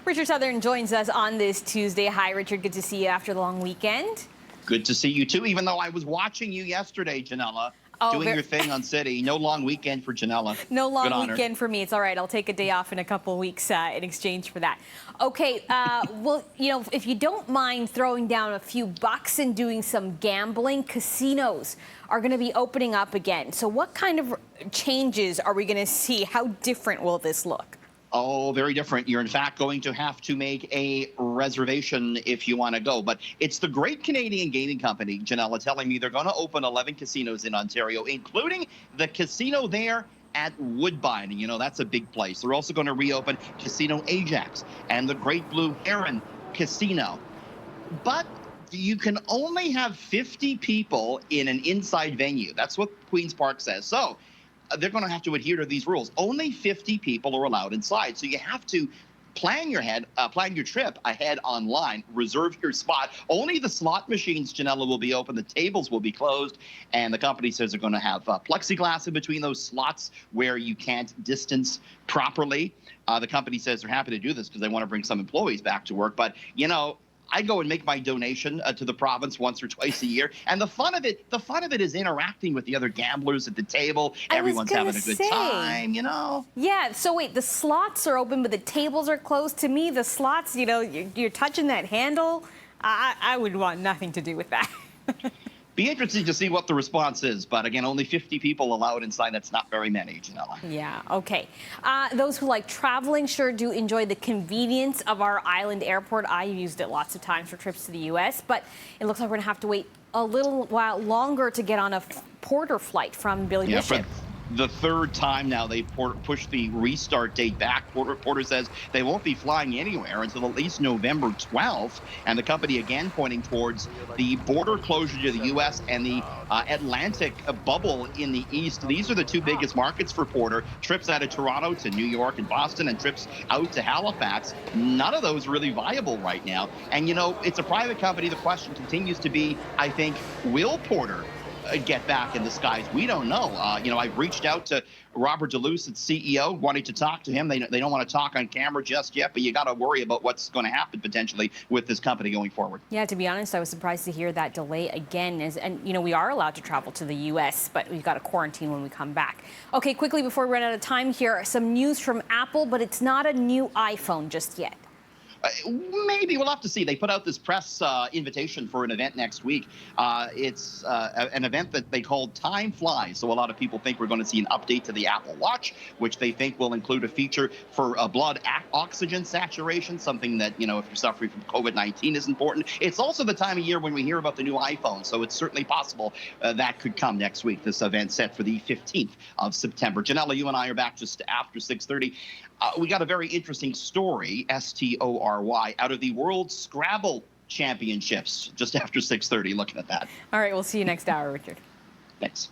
Richard Southern joins us on this Tuesday. Hi, Richard. Good to see you after the long weekend. Good to see you, too, even though I was watching you yesterday, Janella, doing your thing on City. No long weekend for Janella. No long weekend for me. It's all right. I'll take a day off in a couple of weeks in exchange for that. Okay, well, if you don't mind throwing down a few bucks and doing some gambling, casinos are going to be opening up again. So what kind of changes are we going to see? How different will this look? Oh, very different. You're, in fact, going to have to make a reservation if you want to go. But it's the Great Canadian Gaming Company, Janella, telling me they're going to open 11 casinos in Ontario, including the casino there at Woodbine. And, that's a big place. They're also going to reopen Casino Ajax and the Great Blue Heron Casino. But you can only have 50 people in an inside venue. That's what Queen's Park says. So they're going to have to adhere to these rules. Only 50 people are allowed inside. So you have to plan your trip ahead online, reserve your spot. Only the slot machines, Janella, will be open. The tables will be closed. And the company says they're going to have plexiglass in between those slots where you can't distance properly. The company says they're happy to do this because they want to bring some employees back to work. But, I go and make my donation to the province once or twice a year, and the fun of it is interacting with the other gamblers at the table. Everyone's having a good time, Yeah. So wait, the slots are open, but the tables are closed. To me, the slots, you're touching that handle. I would want nothing to do with that. Be interesting to see what the response is. But again, only 50 people allowed inside. That's not very many, Janella. Yeah, okay. Those who like traveling sure do enjoy the convenience of our island airport. I used it lots of times for trips to the U.S., but it looks like we're going to have to wait a little while longer to get on a Porter flight from Billy Bishop. The third time now they pushed the restart date back. Porter says they won't be flying anywhere until at least November 12th. And the company again pointing towards the border closure to the U.S. and the Atlantic bubble in the East. These are the two biggest markets for Porter. Trips out of Toronto to New York and Boston and trips out to Halifax. None of those really viable right now. And, it's a private company. The question continues to be, I think, will Porter get back in the skies? We don't know. I've reached out to Robert DeLuce, its CEO, wanting to talk to him. They don't want to talk on camera just yet, but you got to worry about what's going to happen potentially with this company going forward. Yeah, to be honest, I was surprised to hear that delay again. And we are allowed to travel to the U.S., but we've got to quarantine when we come back. Okay, quickly before we run out of time here, some news from Apple, but it's not a new iPhone just yet. Maybe we'll have to see. They put out this press invitation for an event next week. It's an event that they called Time Flies. So a lot of people think we're going to see an update to the Apple Watch, which they think will include a feature for blood oxygen saturation, something that, if you're suffering from COVID-19 is important. It's also the time of year when we hear about the new iPhone. So it's certainly possible that could come next week. This event set for the 15th of September. Janella, you and I are back just after 6:30. We got a very interesting story, STORY, out of the World Scrabble Championships just after 6:30, looking at that. All right, we'll see you next hour, Richard. Thanks.